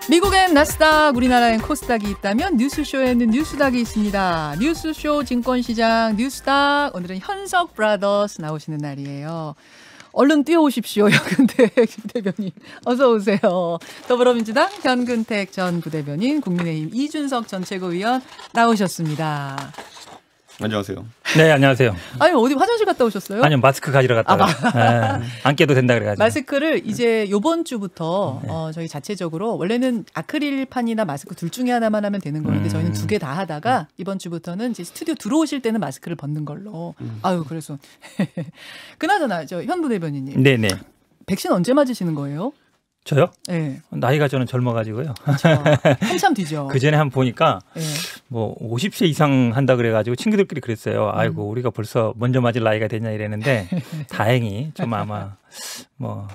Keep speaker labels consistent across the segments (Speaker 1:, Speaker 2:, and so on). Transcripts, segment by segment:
Speaker 1: 미국엔 나스닥, 우리나라엔 코스닥이 있다면 뉴스쇼에는 뉴스닥이 있습니다. 뉴스쇼 증권시장 뉴스닥. 오늘은 현석 브라더스 나오시는 날이에요. 얼른 뛰어오십시오. 현근택 대변인. 어서 오세요. 더불어민주당 현근택 전 부대변인, 국민의힘 이준석 전 최고위원 나오셨습니다.
Speaker 2: 안녕하세요.
Speaker 3: 네, 안녕하세요.
Speaker 1: 아니, 어디 화장실 갔다 오셨어요?
Speaker 3: 아니요, 마스크 가지러 갔다가 안 깨도 된다 그래가지고.
Speaker 1: 마스크를 이제 요번 주부터 저희 자체적으로 원래는 아크릴판이나 마스크 둘 중에 하나만 하면 되는 거였는데 저희는 두 개 다 하다가 이번 주부터는 이제 스튜디오 들어오실 때는 마스크를 벗는 걸로. 아유, 그래서 그나저나 저 현 부대변인님.
Speaker 3: 네네.
Speaker 1: 백신 언제 맞으시는 거예요?
Speaker 3: 저요?
Speaker 1: 네.
Speaker 3: 나이가 저는 젊어가지고요.
Speaker 1: 그렇죠. 한참 뒤죠.
Speaker 3: 그 전에 한번 보니까
Speaker 1: 네.
Speaker 3: 뭐 50세 이상 한다 그래가지고 친구들끼리 그랬어요. 아이고 우리가 벌써 먼저 맞을 나이가 됐냐 이랬는데 다행히 좀 아마 뭐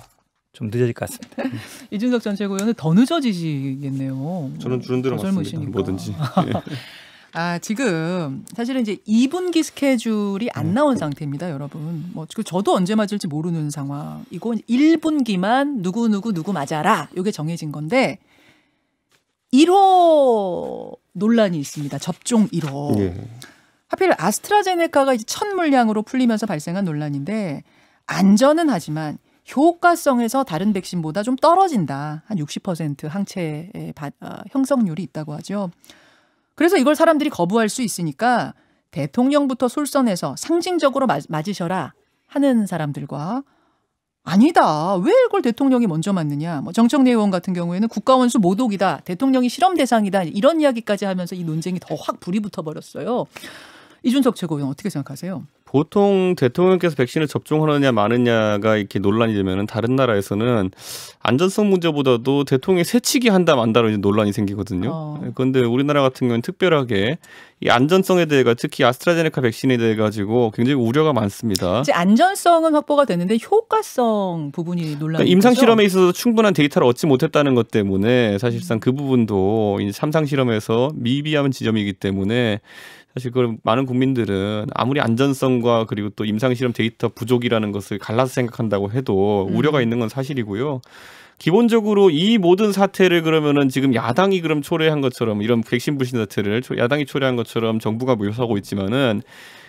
Speaker 3: 좀 늦어질 것 같습니다.
Speaker 1: 이준석 전 최고위원은 더 늦어지시겠네요.
Speaker 2: 저는 주는 대로 맞습니다.
Speaker 1: 젊으시니까.
Speaker 2: 뭐든지.
Speaker 1: 아, 지금 사실은 이제 2분기 스케줄이 안 나온 상태입니다, 여러분. 뭐 저도 언제 맞을지 모르는 상황. 이거 1분기만 누구 맞아라. 이게 정해진 건데 1호 논란이 있습니다. 접종 1호.
Speaker 2: 예.
Speaker 1: 하필 아스트라제네카가 이제 첫 물량으로 풀리면서 발생한 논란인데 안전은 하지만 효과성에서 다른 백신보다 좀 떨어진다. 한 60% 항체 형성률이 있다고 하죠. 그래서 이걸 사람들이 거부할 수 있으니까 대통령부터 솔선해서 상징적으로 맞으셔라 하는 사람들과 아니다. 왜 이걸 대통령이 먼저 맞느냐. 뭐 정청래 의원 같은 경우에는 국가원수 모독이다. 대통령이 실험 대상이다. 이런 이야기까지 하면서 이 논쟁이 더 확 불이 붙어버렸어요. 이준석 최고위원 어떻게 생각하세요?
Speaker 2: 보통 대통령께서 백신을 접종하느냐 마느냐가 이렇게 논란이 되면은 다른 나라에서는 안전성 문제보다도 대통령이 새치기 한다 만다로 이제 논란이 생기거든요. 그런데 우리나라 같은 경우는 특별하게 이 안전성에 대해 특히 아스트라제네카 백신에 대해 가지고 굉장히 우려가 많습니다.
Speaker 1: 이제 안전성은 확보가 됐는데 효과성 부분이 논란이
Speaker 2: 그러니까 임상 실험에 있어서 충분한 데이터를 얻지 못했다는 것 때문에 사실상 그 부분도 이제 3상 실험에서 미비한 지점이기 때문에 사실 그걸 많은 국민들은 아무리 안전성과 그리고 또 임상실험 데이터 부족이라는 것을 갈라서 생각한다고 해도 우려가 있는 건 사실이고요. 기본적으로 이 모든 사태를 그러면은 지금 야당이 그럼 초래한 것처럼 이런 백신 불신 사태를 야당이 초래한 것처럼 정부가 묘사하고 있지만은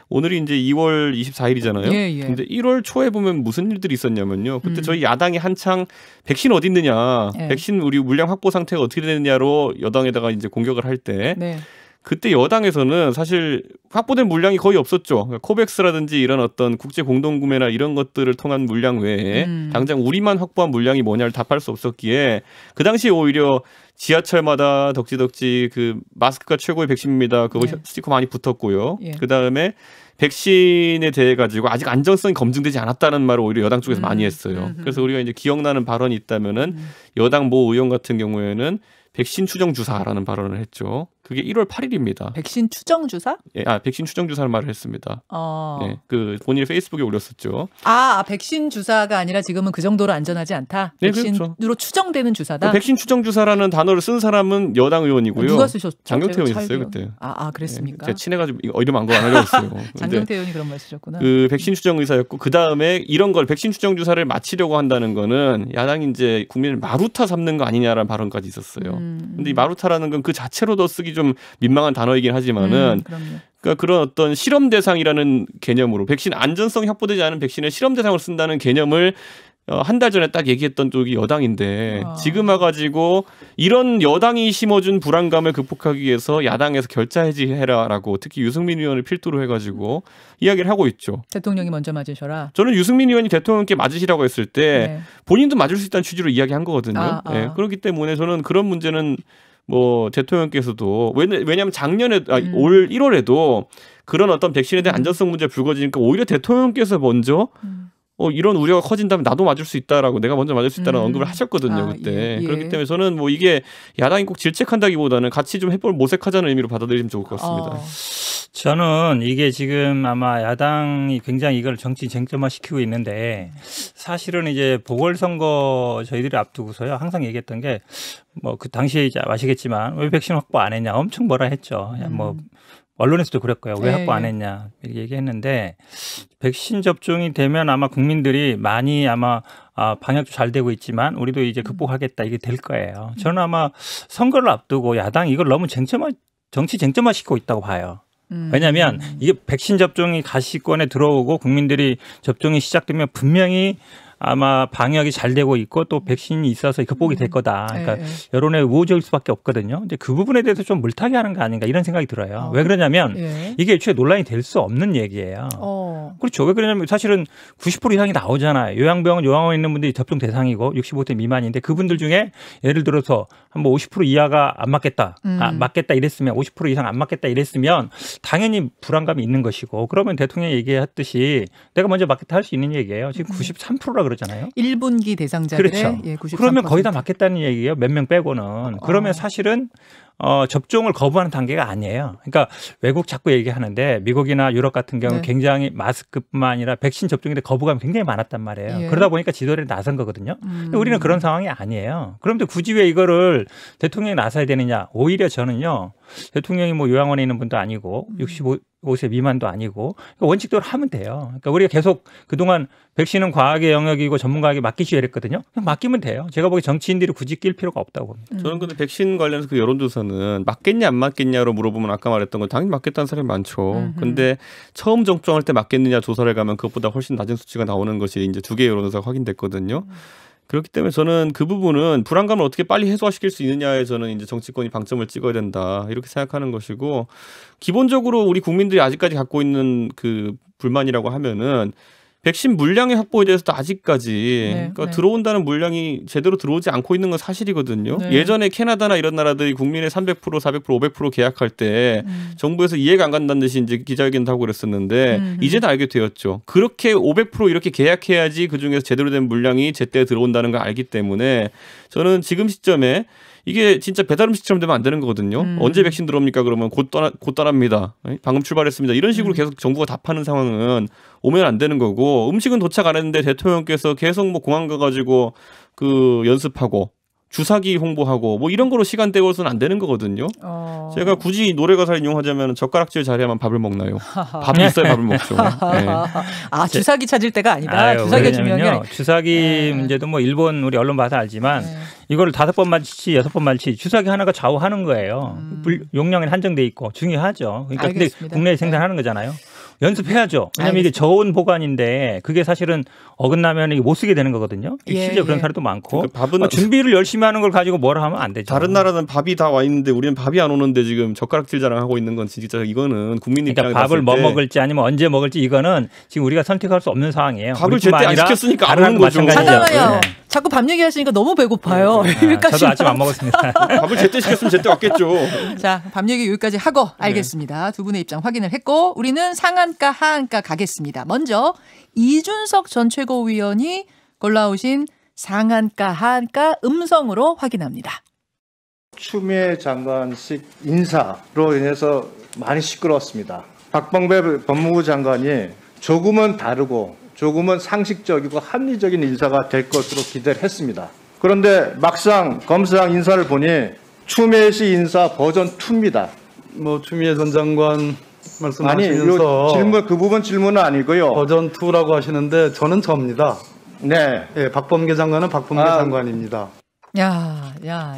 Speaker 2: 오늘이 이제 2월 24일이잖아요.
Speaker 1: 예.
Speaker 2: 근데 1월 초에 보면 무슨 일들이 있었냐면요. 그때 저희 야당이 한창 백신 어디 있느냐, 백신 우리 물량 확보 상태가 어떻게 되느냐로 여당에다가 이제 공격을 할 때.
Speaker 1: 네.
Speaker 2: 그때 여당에서는 사실 확보된 물량이 거의 없었죠. 그러니까 코백스라든지 이런 어떤 국제 공동구매나 이런 것들을 통한 물량 외에 당장 우리만 확보한 물량이 뭐냐를 답할 수 없었기에 그 당시에 오히려 지하철마다 덕지덕지 그 마스크가 최고의 백신입니다. 그거 스티커 많이 붙었고요. 그다음에 백신에 대해 가지고 아직 안전성이 검증되지 않았다는 말을 오히려 여당 쪽에서 많이 했어요. 그래서 우리가 이제 기억나는 발언이 있다면은 여당 모 의원 같은 경우에는 백신 추정 주사라는 발언을 했죠. 그게 1월 8일입니다.
Speaker 1: 백신 추정 주사?
Speaker 2: 예, 백신 추정 주사를 말을 했습니다. 네, 그 본인이 페이스북에 올렸었죠.
Speaker 1: 백신 주사가 아니라 지금은 그 정도로 안전하지 않다.
Speaker 2: 네,
Speaker 1: 백신으로
Speaker 2: 그렇죠.
Speaker 1: 추정되는 주사다.
Speaker 2: 백신 추정 주사라는 단어를 쓴 사람은 여당 의원이고요.
Speaker 1: 누가 쓰셨죠?
Speaker 2: 장경태 의원이 썼어요 그때.
Speaker 1: 그랬습니까?
Speaker 2: 제가 친해가지고 이름 안 하려고 했어요.
Speaker 1: 장경태 의원이 그런 말 쓰셨구나.
Speaker 2: 그 백신 추정 의사였고 그 다음에 이런 걸 백신 추정 주사를 마치려고 한다는 거는 야당이 이제 국민을 마루타 삼는 거 아니냐라는 발언까지 있었어요. 근데 이 마루타라는 건 그 자체로도 쓰기 좀 민망한 단어이긴 하지만은 그러니까 그런 어떤 실험 대상이라는 개념으로 백신 안전성이 확보되지 않은 백신을 실험 대상으로 쓴다는 개념을 한 달 전에 딱 얘기했던 쪽이 여당인데 지금 와가지고 이런 여당이 심어준 불안감을 극복하기 위해서 야당에서 결자 해지해라라고 특히 유승민 의원을 필두로 해가지고 이야기를 하고 있죠.
Speaker 1: 대통령이 먼저 맞으셔라.
Speaker 2: 저는 유승민 의원이 대통령께 맞으시라고 했을 때 본인도 맞을 수 있다는 취지로 이야기한 거거든요. 네, 그렇기 때문에 저는 그런 문제는 뭐 대통령께서도 왜냐하면 작년에 올 1월에도 그런 어떤 백신에 대한 안전성 문제가 불거지니까 오히려 대통령께서 먼저 이런 우려가 커진다면 나도 맞을 수 있다라고 내가 먼저 맞을 수 있다는 언급을 하셨거든요 그때. 그렇기 때문에 저는 뭐 이게 야당이 꼭 질책한다기보다는 같이 좀 해볼 모색하자는 의미로 받아들이면 좋을 것 같습니다.
Speaker 3: 저는 이게 지금 아마 야당이 굉장히 이걸 정치 쟁점화 시키고 있는데 사실은 이제 보궐선거 저희들이 앞두고서요 항상 얘기했던 게 뭐 그 당시에 이제 아시겠지만 왜 백신 확보 안 했냐 엄청 뭐라 했죠. 뭐 언론에서도 그랬고요. 왜
Speaker 1: 네.
Speaker 3: 확보 안 했냐 이렇게 얘기했는데 백신 접종이 되면 아마 국민들이 많이 아마 방역도 잘 되고 있지만 우리도 이제 극복하겠다 이게 될 거예요. 저는 아마 선거를 앞두고 야당이 이걸 너무 정치 쟁점화시키고 있다고 봐요. 왜냐하면 이게 백신 접종이 가시권에 들어오고 국민들이 접종이 시작되면 분명히 아마 방역이 잘 되고 있고 또 백신이 있어서 극복이 될 거다. 그러니까 여론의 우호적일 수밖에 없거든요. 근데 그 부분에 대해서 좀 물타기 하는 거 아닌가 이런 생각이 들어요. 왜 그러냐면 이게 애초에 논란이 될 수 없는 얘기예요. 그렇죠. 왜 그러냐면 사실은 90% 이상이 나오잖아요. 요양병원, 요양원에 있는 분들이 접종 대상이고 65세 미만인데 그분들 중에 예를 들어서 한 뭐 50% 이하가 안 맞겠다. 맞겠다 이랬으면 50% 이상 안 맞겠다 이랬으면 당연히 불안감이 있는 것이고 그러면 대통령이 얘기했듯이 내가 먼저 맞겠다 할 수 있는 얘기예요. 지금 93%라 그러잖아요.
Speaker 1: 1분기 대상자들의
Speaker 3: 그렇죠.
Speaker 1: 93%.
Speaker 3: 그러면 거의 다 맞겠다는 얘기예요. 몇 명 빼고는. 그러면 사실은 접종을 거부하는 단계가 아니에요. 그러니까 외국 자꾸 얘기하는데 미국이나 유럽 같은 경우 굉장히 마스크뿐만 아니라 백신 접종에 대해 거부감이 굉장히 많았단 말이에요. 그러다 보니까 지도를 나선 거거든요. 근데 우리는 그런 상황이 아니에요. 그런데 굳이 왜 이거를 대통령이 나서야 되느냐. 오히려 저는요. 대통령이 뭐 요양원에 있는 분도 아니고 65세 미만도 아니고 그러니까 원칙대로 하면 돼요. 그러니까 우리가 계속 그동안 백신은 과학의 영역이고 전문가에게 맡기시오 이랬거든요. 그냥 맡기면 돼요. 제가 보기에 정치인들이 굳이 낄 필요가 없다고 봅니다.
Speaker 2: 저는 근데 백신 관련해서 그 여론조사는 맞겠냐 안 맞겠냐로 물어보면 아까 말했던 건 당연히 맞겠다는 사람이 많죠. 근데 처음 접종할 때 맞겠느냐 조사를 가면 그것보다 훨씬 낮은 수치가 나오는 것이 이제 2개의 여론조사가 확인됐거든요. 그렇기 때문에 저는 그 부분은 불안감을 어떻게 빨리 해소시킬 수 있느냐에 저는 이제 정치권이 방점을 찍어야 된다 이렇게 생각하는 것이고 기본적으로 우리 국민들이 아직까지 갖고 있는 그 불만이라고 하면은 백신 물량의 확보에 대해서도 아직까지 그러니까 들어온다는 물량이 제대로 들어오지 않고 있는 건 사실이거든요. 예전에 캐나다나 이런 나라들이 국민의 300%, 400%, 500% 계약할 때 정부에서 이해가 안 간다는 듯이 이제 기자회견도 하고 그랬었는데 이제는 알게 되었죠. 그렇게 500% 이렇게 계약해야지 그중에서 제대로 된 물량이 제때 들어온다는 걸 알기 때문에 저는 지금 시점에 이게 진짜 배달 음식처럼 되면 안 되는 거거든요. 언제 백신 들어옵니까? 그러면 곧 떠납니다. 방금 출발했습니다. 이런 식으로 계속 정부가 답하는 상황은 오면 안 되는 거고 음식은 도착 안 했는데 대통령께서 계속 뭐 공항 가가지고 그 연습하고 주사기 홍보하고 뭐 이런 거로 시간 때워서는 안 되는 거거든요. 제가 굳이 노래 가사를 이용하자면 젓가락질 잘해야만 밥을 먹나요? 밥이 있어야 밥을 먹죠.
Speaker 1: 아 주사기 찾을 때가 아니다. 주사기가 중요한 게 아니라.
Speaker 3: 주사기 문제도 뭐 일본 우리 언론 봐서 알지만 이걸 5번 맞지 6번 맞지 주사기 하나가 좌우하는 거예요. 용량이 한정돼 있고 중요하죠. 그러니까 근데 국내에 생산하는 거잖아요. 연습해야죠. 왜냐하면 이게 저온 보관인데 그게 사실은 어긋나면 이게 못 쓰게 되는 거거든요. 실제 그런 사례도 많고 그러니까 밥은 준비를 열심히 하는 걸 가지고 뭐라 하면 안 되죠.
Speaker 2: 다른 나라는 밥이 다 와 있는데 우리는 밥이 안 오는데 지금 젓가락질 자랑하고 있는 건 진짜 이거는 국민 입장에서
Speaker 3: 그러니까 밥을 뭐 먹을지 아니면 언제 먹을지 이거는 지금 우리가 선택할 수 없는 상황이에요.
Speaker 2: 밥을 제때 안 시켰으니까 안 오는 거죠.
Speaker 1: 잠깐만요. 자꾸 밤 얘기하시니까 너무 배고파요.
Speaker 3: 저도 아침 안 먹었습니다.
Speaker 2: 밥을 제때 시켰으면 제때 왔겠죠.
Speaker 1: 자, 밤 얘기 여기까지 하고 알겠습니다. 두 분의 입장 확인을 했고 우리는 상한가 하한가 가겠습니다. 먼저 이준석 전 최고위원이 골라오신 상한가 하한가 음성으로 확인합니다.
Speaker 4: 추미애 장관식 인사로 인해서 많이 시끄러웠습니다. 박범계 법무부 장관이 조금은 다르고 조금은 상식적이고 합리적인 인사가 될 것으로 기대를 했습니다. 그런데 막상 검사장 인사를 보니 추미애 씨 인사 버전 2입니다.
Speaker 5: 뭐 추미애 전 장관 말씀하시면서
Speaker 4: 질문 그 부분 질문은 아니고요.
Speaker 5: 버전 2라고 하시는데 저는 접니다.
Speaker 4: 네.
Speaker 5: 예, 박범계 장관은 박범계 장관입니다.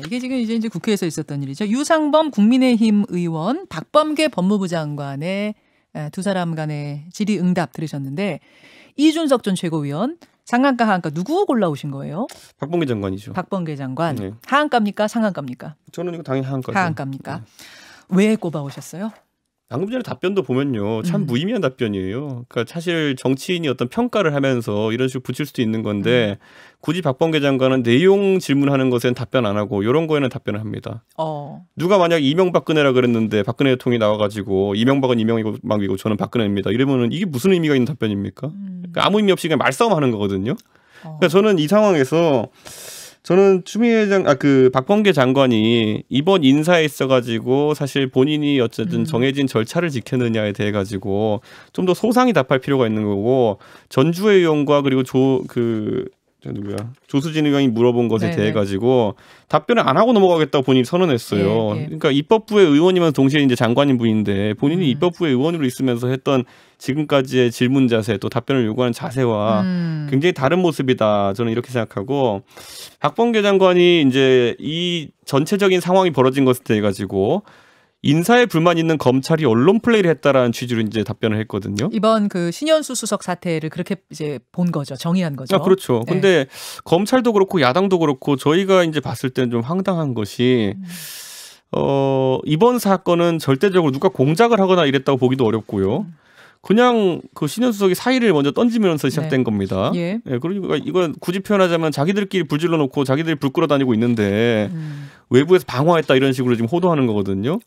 Speaker 1: 이게 지금 이제 국회에서 있었던 일이죠. 유상범 국민의힘 의원, 박범계 법무부 장관의 두 사람 간의 질의응답 들으셨는데 이준석 전 최고위원 상한가 하한가 누구 골라오신 거예요?
Speaker 2: 박범계 장관이죠.
Speaker 1: 박범계 장관. 하한가입니까? 상한가입니까?
Speaker 2: 저는 이거 당연히 하한가죠.
Speaker 1: 하한가입니까? 왜 꼽아오셨어요?
Speaker 2: 방금 전에 답변도 보면요. 참 무의미한 답변이에요. 그러니까 사실 정치인이 어떤 평가를 하면서 이런 식으로 붙일 수도 있는 건데 굳이 박범계 장관은 내용 질문하는 것에는 답변 안 하고 이런 거에는 답변을 합니다. 누가 만약 이명박근혜라 그랬는데 박근혜 대통령이 나와가지고 이명박은 이명박이고 저는 박근혜입니다. 이러면은 이게 무슨 의미가 있는 답변입니까? 그러니까 아무 의미 없이 그냥 말싸움하는 거거든요. 그러니까 저는 이 상황에서 저는 추미애 박범계 장관이 이번 인사에 있어가지고 사실 본인이 어쨌든 정해진 절차를 지켰느냐에 대해 가지고 좀 더 소상히 답할 필요가 있는 거고 전주의 의원과 그리고 조수진 의원이 물어본 것에
Speaker 1: 네네.
Speaker 2: 대해 가지고 답변을 안 하고 넘어가겠다고 본인이 선언했어요.
Speaker 1: 예.
Speaker 2: 그러니까 입법부의 의원이면서 동시에 이제 장관인 분인데 본인이 입법부의 의원으로 있으면서 했던 지금까지의 질문 자세 또 답변을 요구하는 자세와 굉장히 다른 모습이다. 저는 이렇게 생각하고 박범계 장관이 이제 이 전체적인 상황이 벌어진 것에 대해 가지고 인사에 불만 있는 검찰이 언론 플레이를 했다라는 취지로 이제 답변을 했거든요.
Speaker 1: 이번 그 신현수 수석 사태를 그렇게 이제 본 거죠. 정의한 거죠.
Speaker 2: 그렇죠. 근데 검찰도 그렇고 야당도 그렇고 저희가 이제 봤을 때는 좀 황당한 것이 이번 사건은 절대적으로 누가 공작을 하거나 이랬다고 보기도 어렵고요. 그냥 그 신현 수석이 사의를 먼저 던지면서 시작된 겁니다.
Speaker 1: 예.
Speaker 2: 그러니까 이건 굳이 표현하자면 자기들끼리 불질러 놓고 자기들이 불 끌어 다니고 있는데 외부에서 방어했다 이런 식으로 지금 호도하는 거거든요.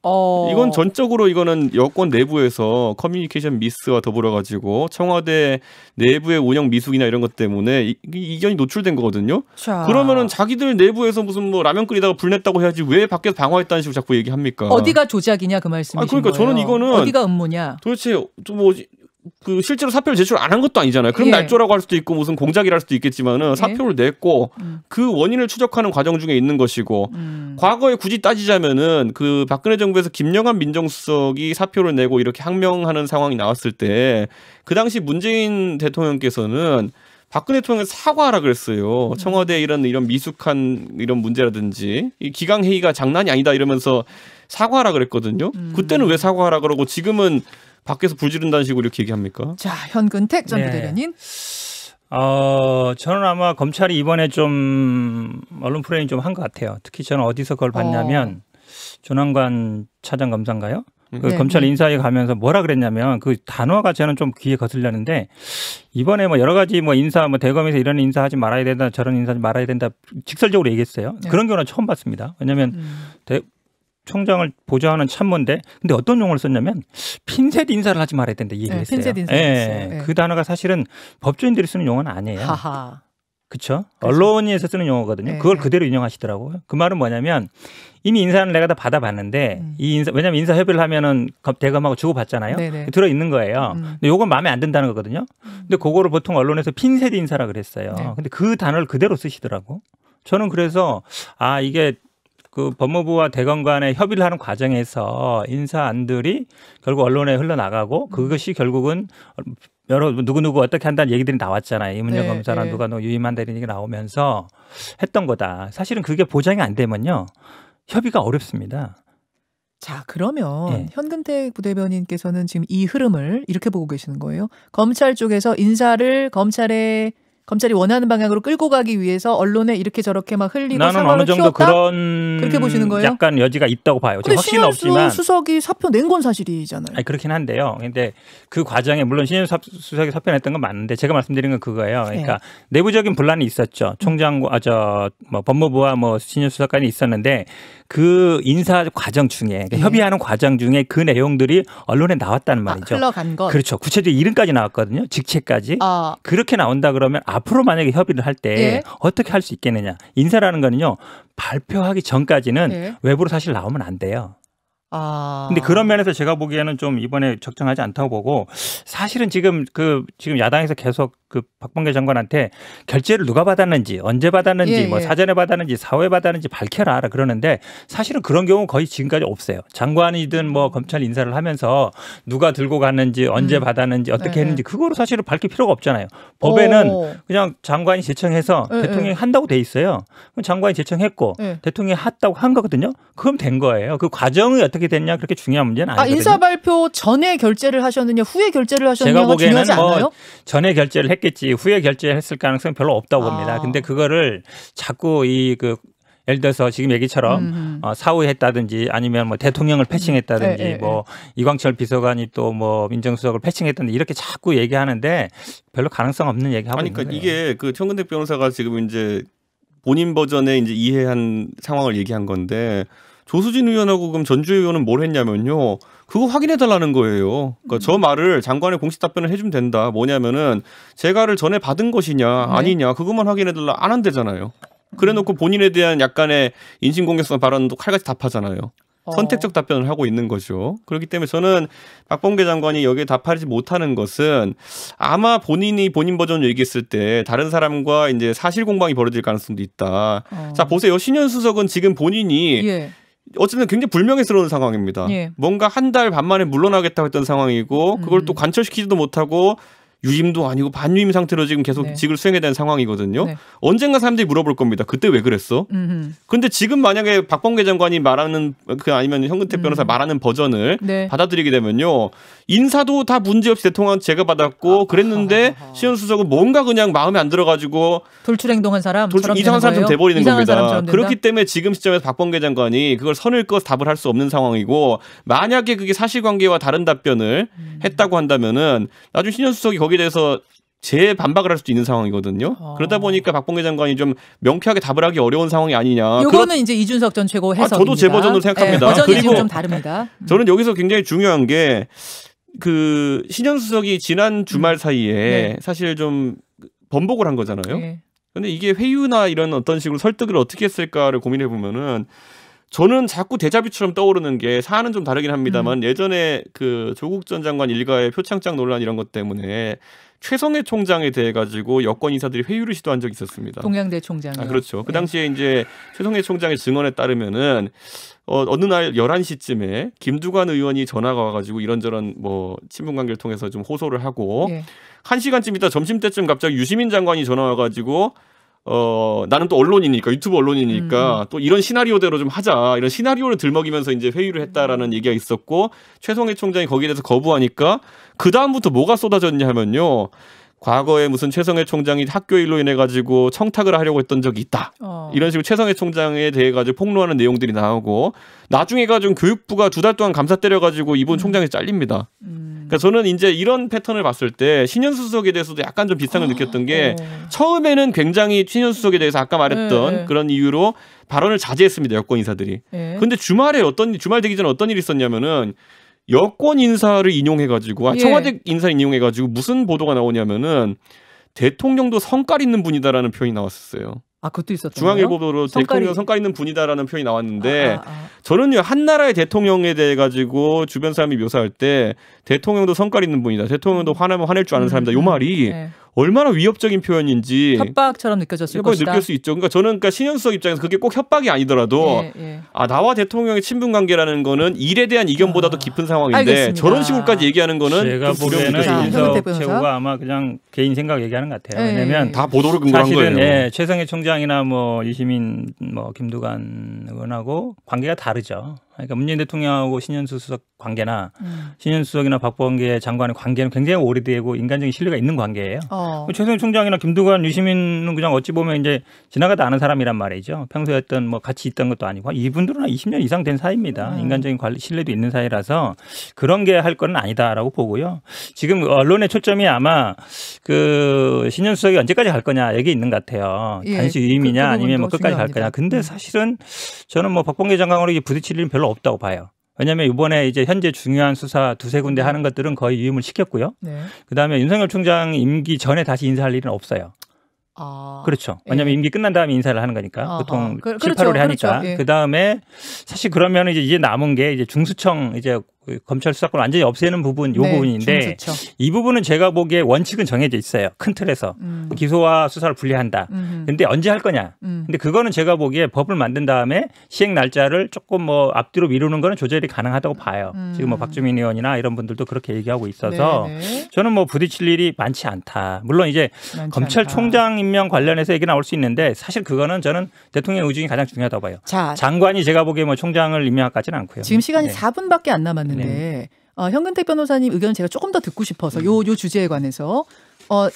Speaker 2: 이건 전적으로 이거는 여권 내부에서 커뮤니케이션 미스와 더불어 가지고 청와대 내부의 운영 미숙이나 이런 것 때문에 이견이 노출된 거거든요.
Speaker 1: 자.
Speaker 2: 그러면은 자기들 내부에서 무슨 뭐 라면 끓이다가 불 냈다고 해야지 왜 밖에서 방어했다는 식으로 자꾸 얘기합니까?
Speaker 1: 어디가 조작이냐 그 말씀이신
Speaker 2: 그러니까
Speaker 1: 거예요.
Speaker 2: 저는 이거는
Speaker 1: 어디가 음모냐.
Speaker 2: 도대체 그 실제로 사표를 제출 안 한 것도 아니잖아요. 그럼
Speaker 1: 예.
Speaker 2: 날조라고 할 수도 있고 무슨 공작이라 할 수도 있겠지만은 사표를 냈고 그 원인을 추적하는 과정 중에 있는 것이고 과거에 굳이 따지자면은 그 박근혜 정부에서 김영한 민정수석이 사표를 내고 이렇게 항명하는 상황이 나왔을 때 그 당시 문재인 대통령께서는 박근혜 대통령이 사과하라 그랬어요. 청와대 이런 미숙한 이런 문제라든지 이 기강 회의가 장난이 아니다 이러면서 사과하라 그랬거든요. 그때는 왜 사과하라 그러고 지금은 밖에서 불 지른다는 식으로 이렇게 얘기합니까?
Speaker 1: 자, 현근택 전
Speaker 3: 네.
Speaker 1: 부대변인.
Speaker 3: 저는 아마 검찰이 이번에 좀 언론 프레임 좀 한 것 같아요. 특히 저는 어디서 그걸 봤냐면 조남관 차장 검사인가요? 그
Speaker 1: 네,
Speaker 3: 검찰
Speaker 1: 네.
Speaker 3: 인사에 가면서 뭐라 그랬냐면 그 단어가 저는 좀 귀에 거슬렸는데 이번에 뭐 여러 가지 뭐 인사 뭐 대검에서 이런 인사하지 말아야 된다 저런 인사하지 말아야 된다 직설적으로 얘기했어요.
Speaker 1: 네.
Speaker 3: 그런 경우는 처음 봤습니다. 왜냐하면 총장을 보좌하는 참모인데 근데 어떤 용어를 썼냐면 핀셋 인사를 하지 말아야 된다 이 얘기를 했어요.
Speaker 1: 핀셋 인사를 했어요. 네.
Speaker 3: 그 단어가 사실은 법조인들이 쓰는 용어는 아니에요.
Speaker 1: 하하.
Speaker 3: 그렇죠? 언론에서 쓰는 용어거든요.
Speaker 1: 네.
Speaker 3: 그걸 그대로 인용하시더라고요. 그 말은 뭐냐면 이미 인사는 내가 다 받아봤는데 이 인사 왜냐하면 인사 협의를 하면은 대검하고 주고받잖아요.
Speaker 1: 네네.
Speaker 3: 들어 있는 거예요. 근데 요건 마음에 안 든다는 거거든요. 근데 그거를 보통 언론에서 핀셋 인사라 그랬어요.
Speaker 1: 네.
Speaker 3: 근데 그 단어를 그대로 쓰시더라고. 저는 그래서 이게 그 법무부와 대검 간의 협의를 하는 과정에서 인사안들이 결국 언론에 흘러나가고 그것이 결국은 여러 누구누구 어떻게 한다는 얘기들이 나왔잖아요. 이문정
Speaker 1: 네,
Speaker 3: 검사나
Speaker 1: 네.
Speaker 3: 누가 유임한다 이런 얘기 나오면서 했던 거다. 사실은 그게 보장이 안 되면요. 협의가 어렵습니다.
Speaker 1: 자, 그러면
Speaker 3: 네.
Speaker 1: 현근택 부대변인께서는 지금 이 흐름을 이렇게 보고 계시는 거예요. 검찰 쪽에서 인사를 검찰이 원하는 방향으로 끌고 가기 위해서 언론에 이렇게 저렇게 막 흘리고
Speaker 3: 나는
Speaker 1: 사과를
Speaker 3: 어느 정도
Speaker 1: 피웠다?
Speaker 3: 그런
Speaker 1: 그렇게 보시는 거예요?
Speaker 3: 약간 여지가 있다고 봐요.
Speaker 1: 근데
Speaker 3: 확신은
Speaker 1: 신현수
Speaker 3: 없지만
Speaker 1: 수석이 사표 낸 건 사실이잖아요.
Speaker 3: 아니, 그렇긴 한데요. 근데 그 과정에 물론 신현수 수석이 사표 냈던 건 맞는데 제가 말씀드린 건 그거예요. 그러니까 내부적인 분란이 있었죠. 총장과 법무부와 신현수 수석 간에 있었는데 그 인사 과정 중에 그러니까 협의하는 과정 중에 그 내용들이 언론에 나왔다는 말이죠.
Speaker 1: 흘러간 것.
Speaker 3: 그렇죠. 구체적인 이름까지 나왔거든요. 직책까지.
Speaker 1: 아,
Speaker 3: 그렇게 나온다 그러면 앞으로 만약에 협의를 할 때
Speaker 1: 예.
Speaker 3: 어떻게 할 수 있겠느냐. 인사라는 거는요. 발표하기 전까지는
Speaker 1: 예.
Speaker 3: 외부로 사실 나오면 안 돼요.
Speaker 1: 아.
Speaker 3: 근데 그런 면에서 제가 보기에는 좀 이번에 적정하지 않다고 보고 사실은 지금 야당에서 계속 그 박범계 장관한테 결재를 누가 받았는지 언제 받았는지
Speaker 1: 예.
Speaker 3: 사전에 받았는지 사후에 받았는지 밝혀라 그러는데 사실은 그런 경우 거의 지금까지 없어요. 장관이든 검찰 인사를 하면서 누가 들고 갔는지 언제 받았는지 어떻게
Speaker 1: 네.
Speaker 3: 했는지 그거로 사실은 밝힐 필요가 없잖아요. 법에는 그냥 장관이 제청해서
Speaker 1: 네,
Speaker 3: 대통령이 한다고 돼 있어요. 그럼 장관이 제청했고
Speaker 1: 네.
Speaker 3: 대통령이 했다고 한 거거든요. 그럼 된 거예요. 그 과정이 어떻게 됐냐 그렇게 중요한 문제는 아니거든요.
Speaker 1: 인사 발표 전에 결재를 하셨느냐 후에 결재를 하셨느냐가
Speaker 3: 제가 보기에는
Speaker 1: 중요하지 않아요?
Speaker 3: 전에 결재를 했겠지 후에 결재했을 가능성은 별로 없다고
Speaker 1: 아.
Speaker 3: 봅니다. 근데 그거를 자꾸 예를 들어서 지금 얘기처럼 사후에 했다든지 아니면 대통령을 패싱했다든지 이광철 비서관이 또 민정수석을 패싱했다든지 이렇게 자꾸 얘기하는데 별로 가능성 없는 얘기하고 있는
Speaker 2: 그러니까
Speaker 3: 거예요.
Speaker 2: 이게 그 청근택 변호사가 지금 이제 본인 버전에 이제 이해한 상황을 얘기한 건데 조수진 의원하고 그럼 전주혜 의원은 뭘 했냐면요. 그거 확인해 달라는 거예요. 그러니까 저 말을 장관의 공식 답변을 해주면 된다. 뭐냐면은 제가를 전에 받은 것이냐 아니냐 그것만 확인해 달라 안 한대잖아요. 그래놓고 본인에 대한 약간의 인신공격성 발언도 칼같이 답하잖아요. 선택적 답변을 하고 있는 거죠. 그렇기 때문에 저는 박범계 장관이 여기에 답하지 못하는 것은 아마 본인이 본인 버전으로 얘기했을 때 다른 사람과 이제 사실 공방이 벌어질 가능성도 있다. 자, 보세요. 신현 수석은 지금 본인이
Speaker 1: 예.
Speaker 2: 어쨌든 굉장히 불명예스러운 상황입니다.
Speaker 1: 예.
Speaker 2: 뭔가 한 달 반 만에 물러나겠다고 했던 상황이고 그걸 또 관철시키지도 못하고 유임도 아니고 반유임 상태로 지금 계속
Speaker 1: 네.
Speaker 2: 직을 수행해야 되는 상황이거든요.
Speaker 1: 네.
Speaker 2: 언젠가 사람들이 물어볼 겁니다. 그때 왜 그랬어? 근데 지금 만약에 박범계 장관이 말하는 아니면 현근택 변호사 말하는 버전을
Speaker 1: 네.
Speaker 2: 받아들이게 되면요. 인사도 다 문제없이 대통령 제가 받았고 그랬는데 신현 수석은 뭔가 그냥 마음에 안 들어가지고
Speaker 1: 돌출행동한 사람
Speaker 2: 이상한 사람처럼 돼버리는 겁니다.
Speaker 1: 된다?
Speaker 2: 그렇기 때문에 지금 시점에서 박범계 장관이 그걸 선을 그어서 답을 할 수 없는 상황이고 만약에 그게 사실관계와 다른 답변을 했다고 한다면은 나중에 신현 수석이 거기에 대해서 재반박을 할 수도 있는 상황이거든요. 그러다 보니까 박범계 장관이 좀 명쾌하게 답을 하기 어려운 상황이 아니냐.
Speaker 1: 이거는 이제 이준석 전 최고 해석입니다.
Speaker 2: 저도 제 버전으로 생각합니다.
Speaker 1: 네, 버전이
Speaker 2: 그리고
Speaker 1: 지금 좀 다릅니다.
Speaker 2: 저는 여기서 굉장히 중요한 게 그 신현 수석이 지난 주말 사이에
Speaker 1: 네.
Speaker 2: 사실 좀 번복을 한 거잖아요.
Speaker 1: 네.
Speaker 2: 근데 이게 회유나 이런 어떤 식으로 설득을 어떻게 했을까를 고민해 보면은 저는 자꾸 데자뷰처럼 떠오르는 게 사안은 좀 다르긴 합니다만 예전에 그 조국 전 장관 일가의 표창장 논란 이런 것 때문에 최성해 총장에 대해 가지고 여권 인사들이 회유를 시도한 적이 있었습니다.
Speaker 1: 동양대 총장이요.
Speaker 2: 그렇죠. 그 당시에 이제 최성해 총장의 증언에 따르면은 어느 날 11시쯤에 김두관 의원이 전화가 와가지고 이런저런 뭐 친분 관계를 통해서 좀 호소를 하고
Speaker 1: 예.
Speaker 2: 1시간쯤 있다 점심때쯤 갑자기 유시민 장관이 전화 와가지고 나는 또 언론이니까 유튜브 언론이니까 또 이런 시나리오대로 좀 하자 이런 시나리오를 들먹이면서 이제 회의를 했다라는 얘기가 있었고 최성해 총장이 거기에 대해서 거부하니까 그 다음부터 뭐가 쏟아졌냐 하면요. 과거에 무슨 최성해 총장이 학교 일로 인해 가지고 청탁을 하려고 했던 적이 있다. 이런 식으로 최성해 총장에 대해 가지고 폭로하는 내용들이 나오고 나중에 가지고 교육부가 2달 동안 감사 때려가지고 이번 총장이 잘립니다. 그러니까 저는 이제 이런 패턴을 봤을 때 신현 수석에 대해서도 약간 좀 비슷한 걸 느꼈던 게 처음에는 굉장히 신현 수석에 대해서 아까 말했던 그런 이유로 발언을 자제했습니다. 여권 인사들이. 그런데 주말 되기 전에 어떤 일이 있었냐면은 여권 인사를 인용해가지고 청와대 인사를 인용해가지고 무슨 보도가 나오냐면은 대통령도 성깔 있는 분이다라는 표현이 나왔었어요.
Speaker 1: 아, 그것도 있었던
Speaker 2: 중앙일보로 대통령 성깔 있는 분이다라는 표현이 나왔는데 저는요 한 나라의 대통령에 대해 가지고 주변 사람이 묘사할 때 대통령도 성깔 있는 분이다. 대통령도 화나면 화낼 줄 아는 사람이다. 이 말이 얼마나 위협적인 표현인지
Speaker 1: 협박처럼 느껴졌을 것이다.
Speaker 2: 느낄 수 있죠. 그러니까 저는 신현 수석 입장에서 그게 꼭 협박이 아니더라도 나와 대통령의 친분 관계라는 거는 일에 대한 이견보다도 깊은 상황인데
Speaker 1: 알겠습니다.
Speaker 2: 저런 식으로까지 얘기하는 거는
Speaker 3: 제가 보기에는
Speaker 1: 현근택
Speaker 3: 이준석
Speaker 1: 변호사?
Speaker 3: 최고가 아마 그냥 개인 생각 얘기하는 것 같아요. 왜냐하면
Speaker 2: 다 보도를 근거한
Speaker 3: 사실은
Speaker 2: 거예요.
Speaker 3: 최성해 총장이나 뭐 유시민 뭐 김두관 의원하고 관계가 다르죠. 그러니까 문재인 대통령하고 신현수 수석 관계나 신현수 수석이나 박범계 장관의 관계는 굉장히 오래되고 인간적인 신뢰가 있는 관계예요. 최성해 총장이나 김두관, 유시민은 그냥 어찌 보면 이제 지나가다 아는 사람이란 말이죠. 평소에 어떤 뭐 같이 있던 것도 아니고 이분들은 20년 이상 된 사이입니다. 인간적인 신뢰도 있는 사이라서 그런 게 할 건 아니다라고 보고요. 지금 언론의 초점이 아마 그 신현수 수석이 언제까지 갈 거냐 여기 있는 것 같아요. 단시 유임이냐 아니면 뭐 끝까지 갈 거냐. 근데 사실은 저는 뭐 박범계 장관으로 부딪힐 일은 별로 없다고 봐요. 왜냐하면 이번에 이제 현재 중요한 수사 두세 군데 하는 것들은 거의 유임을 시켰고요. 그다음에 윤석열 총장 임기 전에 다시 인사할 일은 없어요. 그렇죠. 왜냐하면 임기 끝난 다음에 인사를 하는 거니까 보통 7, 8월에 하니까. 그다음에 사실 그러면 이제 남은 게 이제 중수청 이제 검찰 수사권 완전히 없애는 부분 요 부분인데 이 부분은 제가 보기에 원칙은 정해져 있어요. 큰 틀에서 기소와 수사를 분리한다. 근데 언제 할 거냐? 근데 그거는 제가 보기에 법을 만든 다음에 시행 날짜를 조금 뭐 앞뒤로 미루는 거는 조절이 가능하다고 봐요. 지금 뭐 박주민 의원이나 이런 분들도 그렇게 얘기하고 있어서 저는 뭐 부딪힐 일이 많지 않다. 물론 이제 검찰총장 임명 관련해서 얘기 나올 수 있는데 사실 그거는 저는 대통령 의중이 가장 중요하다고 봐요. 장관이 제가 보기에 뭐 총장을 임명하기까지는 않고요.
Speaker 1: 지금 시간이 4분밖에 안 남았는데 현근택 변호사님 의견 제가 조금 더 듣고 싶어서 요 주제에 관해서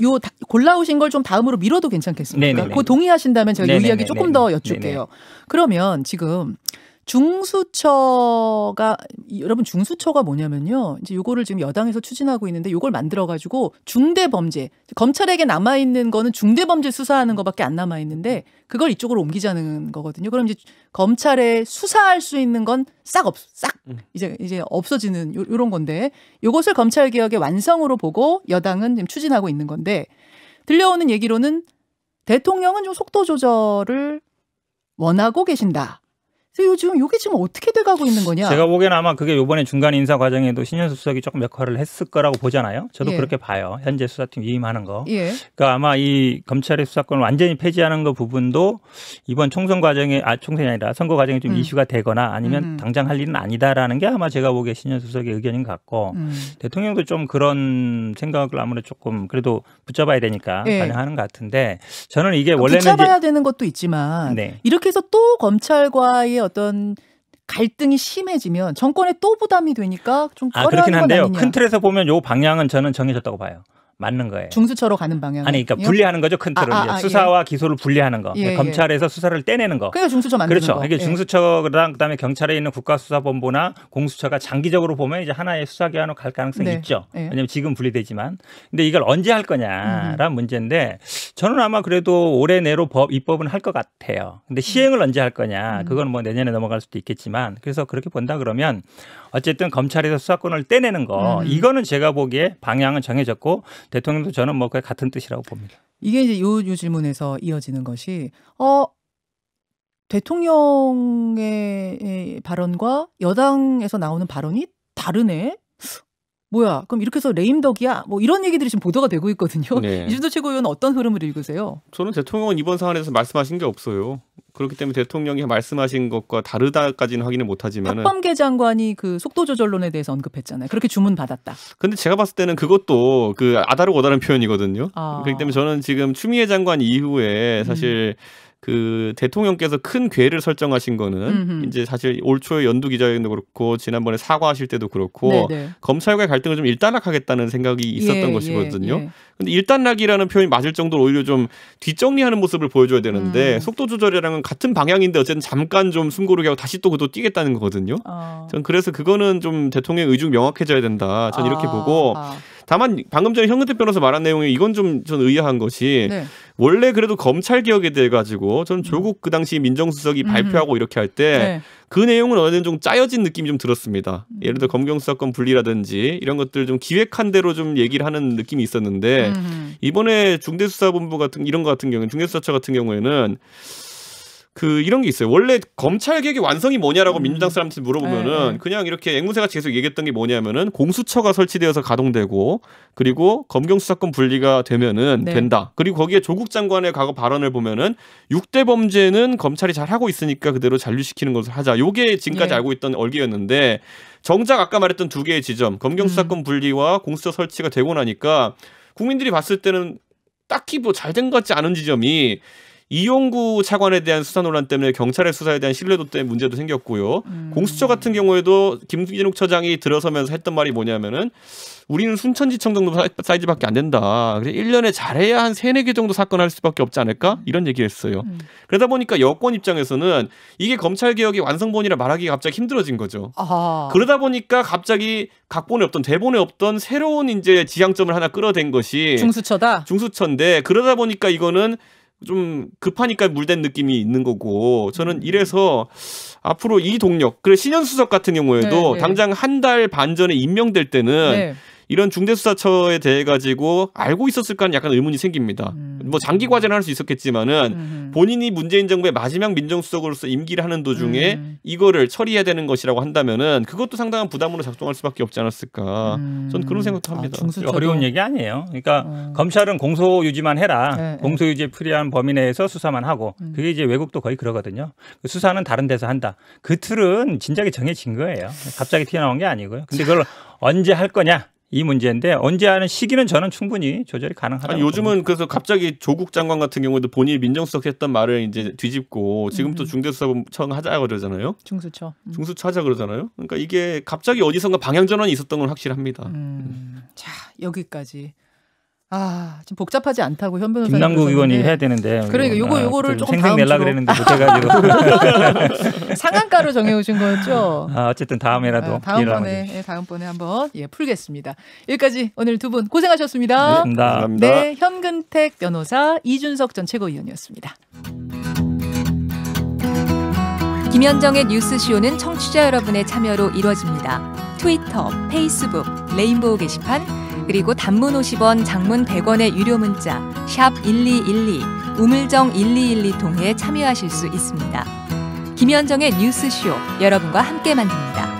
Speaker 1: 요 골라오신 걸 좀 다음으로 미뤄도 괜찮겠습니까? 그 동의하신다면 제가 요 이야기 조금 더 여쭐게요. 그러면 지금 중수처가 여러분 중수처가 뭐냐면요. 이제 요거를 지금 여당에서 추진하고 있는데 요걸 만들어 가지고 중대범죄 검찰에게 남아 있는 거는 중대범죄 수사하는 거밖에 안 남아 있는데 그걸 이쪽으로 옮기자는 거거든요. 그럼 이제 검찰에 수사할 수 있는 건 싹 이제 없어지는 요런 건데 요것을 검찰 개혁의 완성으로 보고 여당은 지금 추진하고 있는 건데 들려오는 얘기로는 대통령은 좀 속도 조절을 원하고 계신다. 그래서 요즘 이게 지금 어떻게 돼가고 있는 거냐?
Speaker 3: 제가 보기에는 아마 그게 이번에 중간 인사 과정에도 신현수 수석이 조금 역할을 했을 거라고 보잖아요. 저도
Speaker 1: 예.
Speaker 3: 그렇게 봐요. 현재 수사팀 위임하는 거.
Speaker 1: 예.
Speaker 3: 그러니까 아마 이 검찰의 수사권을 완전히 폐지하는 거 부분도 이번 총선 과정에 총선이 아니라 선거 과정에 좀 이슈가 되거나 아니면 당장 할 일은 아니다라는 게 아마 제가 보기에 신현수 수석의 의견인 것 같고 대통령도 좀 그런 생각을 아무래도 조금 그래도 붙잡아야 되니까
Speaker 1: 예.
Speaker 3: 반영하는 것 같은데 저는 이게 원래는
Speaker 1: 붙잡아야 되는 것도 있지만
Speaker 3: 네.
Speaker 1: 이렇게 해서 또 검찰과의 어떤 갈등이 심해지면 정권에 또 부담이 되니까 좀 꺼려하는
Speaker 3: 그렇긴
Speaker 1: 건
Speaker 3: 한데요.
Speaker 1: 아니냐.
Speaker 3: 큰 틀에서 보면 요 방향은 저는 정해졌다고 봐요. 맞는 거예요.
Speaker 1: 중수처로 가는 방향.
Speaker 3: 아니 그러니까 분리하는 거죠. 큰 틀은 이제 수사와 기소를 분리하는 거.
Speaker 1: 예,
Speaker 3: 검찰에서 수사를 떼내는 거.
Speaker 1: 그러니까 중수처 만드는
Speaker 3: 그렇죠.
Speaker 1: 거.
Speaker 3: 이게 중수처랑 그다음에 경찰에 있는 국가수사본부나 공수처가 장기적으로 보면 이제 하나의 수사기관으로 갈 가능성이
Speaker 1: 네.
Speaker 3: 있죠.
Speaker 1: 네.
Speaker 3: 왜냐하면 지금 분리되지만. 근데 이걸 언제 할 거냐라는 문제인데 저는 아마 그래도 올해 내로 입법은 할 것 같아요. 근데 시행을 언제 할 거냐. 그건 뭐 내년에 넘어갈 수도 있겠지만 그래서 그렇게 본다 그러면 어쨌든 검찰에서 수사권을 떼내는 거 이거는 제가 보기에 방향은 정해졌고 대통령도 저는 뭐 그게 같은 뜻이라고 봅니다.
Speaker 1: 이게 이제 요 질문에서 이어지는 것이 대통령의 발언과 여당에서 나오는 발언이 다르네. 뭐야? 그럼 이렇게 해서 레임덕이야? 뭐 이런 얘기들이 지금 보도가 되고 있거든요.
Speaker 2: 네.
Speaker 1: 이준석 최고위원은 어떤 흐름을 읽으세요?
Speaker 2: 저는 대통령은 이번 사안에 대해서 말씀하신 게 없어요. 그렇기 때문에 대통령이 말씀하신 것과 다르다까지는 확인을 못하지만은.
Speaker 1: 박범계 장관이 그 속도 조절론에 대해서 언급했잖아요. 그렇게 주문 받았다.
Speaker 2: 근데 제가 봤을 때는 그것도 그 아다르고 어다른 표현이거든요.
Speaker 1: 아.
Speaker 2: 그렇기 때문에 저는 지금 추미애 장관 이후에 사실 그 대통령께서 큰 궤를 설정하신 거는 이제 사실 올 초에 연두 기자회견도 그렇고 지난번에 사과하실 때도 그렇고
Speaker 1: 네네.
Speaker 2: 검찰과의 갈등을 좀 일단락하겠다는 생각이 있었던
Speaker 1: 예,
Speaker 2: 것이거든요.
Speaker 1: 예.
Speaker 2: 근데 일단락이라는 표현이 맞을 정도로 오히려 좀 뒷정리하는 모습을 보여줘야 되는데 속도 조절이랑은 같은 방향인데 어쨌든 잠깐 좀 숨고르게 하고 다시 또 그도 뛰겠다는 거거든요. 전 그래서 그거는 좀 대통령의 의중이 명확해져야 된다. 전 이렇게 보고 다만 방금 전에 현근택 변호사 말한 내용이 이건 좀 전 의아한 것이
Speaker 1: 네.
Speaker 2: 원래 그래도 검찰 개혁에 대해 가지고 저는 조국 그 당시 민정수석이 발표하고 이렇게 할 때 그 내용은 어느 정도 짜여진 느낌이 좀 들었습니다. 예를 들어 검경수사권 분리라든지 이런 것들 좀 기획한 대로 좀 얘기를 하는 느낌이 있었는데 이번에 중대수사본부 같은 이런 거 같은 경우는 중대수사처 같은 경우에는 그 이런 게 있어요. 원래 검찰 개혁의 완성이 뭐냐라고 민주당 사람한테 물어보면은 그냥 이렇게 앵무새같이 계속 얘기했던 게 뭐냐면은 공수처가 설치되어서 가동되고 그리고 검경수사권 분리가 되면은 된다. 그리고 거기에 조국 장관의 과거 발언을 보면은 6대 범죄는 검찰이 잘 하고 있으니까 그대로 잔류시키는 것을 하자. 요게 지금까지 알고 있던 얼개였는데 정작 아까 말했던 두 개의 지점 검경수사권 분리와 공수처 설치가 되고 나니까 국민들이 봤을 때는 딱히 뭐 잘 된 것 같지 않은 지점이 이용구 차관에 대한 수사 논란 때문에 경찰의 수사에 대한 신뢰도 때문에 문제도 생겼고요. 공수처 같은 경우에도 김진욱 처장이 들어서면서 했던 말이 뭐냐면은 우리는 순천지청 정도 사이즈밖에 안 된다. 그래서 1년에 잘해야 한 3-4개 정도 사건 할 수밖에 없지 않을까? 이런 얘기를 했어요. 그러다 보니까 여권 입장에서는 이게 검찰개혁의 완성본이라 말하기가 갑자기 힘들어진 거죠.
Speaker 1: 아하.
Speaker 2: 그러다 보니까 갑자기 각본에 없던 대본에 없던 새로운 이제 지향점을 하나 끌어댄 것이
Speaker 1: 중수처다.
Speaker 2: 중수처인데 그러다 보니까 이거는 좀 급하니까 물된 느낌이 있는 거고 저는 이래서 앞으로 이 동력 그래 신현수석 같은 경우에도 당장 한 달 반 전에 임명될 때는 이런 중대수사처에 대해 가지고 알고 있었을까는 약간 의문이 생깁니다. 뭐 장기 과제는 할 수 있었겠지만은 본인이 문재인 정부의 마지막 민정수석으로서 임기를 하는 도중에 이거를 처리해야 되는 것이라고 한다면은 그것도 상당한 부담으로 작동할 수밖에 없지 않았을까. 전 그런 생각도 합니다.
Speaker 3: 어려운 얘기 아니에요. 그러니까 검찰은 공소 유지만 해라. 공소 유지에 필요한 범위 내에서 수사만 하고 그게 이제 외국도 거의 그러거든요. 수사는 다른 데서 한다. 그 틀은 진작에 정해진 거예요. 갑자기 튀어나온 게 아니고요. 근데 그걸 언제 할 거냐? 이 문제인데 언제 하는 시기는 저는 충분히 조절이 가능하다고
Speaker 2: 아니, 요즘은 봅니다. 그래서 갑자기 조국 장관 같은 경우도 본인이 민정수석 했던 말을 이제 뒤집고 지금 또 중대수사청 하자 그러잖아요.
Speaker 1: 중수처.
Speaker 2: 중수처 하자 그러잖아요. 그러니까 이게 갑자기 어디선가 방향 전환이 있었던 건 확실합니다.
Speaker 1: 자, 여기까지. 지금 복잡하지 않다고 현 변호사님.
Speaker 3: 김남국 의원이 해야 되는데.
Speaker 1: 그러니까 요거를 조금
Speaker 3: 생생 내려고 그랬는데 못해가지고.
Speaker 1: 상한가로 정해오신 거였죠.
Speaker 3: 어쨌든 다음에라도
Speaker 1: 다음번에 한번 풀겠습니다. 여기까지 오늘 두 분 고생하셨습니다.
Speaker 3: 감사합니다.
Speaker 1: 네, 현근택 변호사, 이준석 전 최고위원이었습니다.
Speaker 6: 김현정의 뉴스쇼는 청취자 여러분의 참여로 이루어집니다. 트위터, 페이스북, 레인보우 게시판, 그리고 단문 50원, 장문 100원의 유료 문자 샵 1212, 우물정 1212 통해 참여하실 수 있습니다. 김현정의 뉴스쇼 여러분과 함께 만듭니다.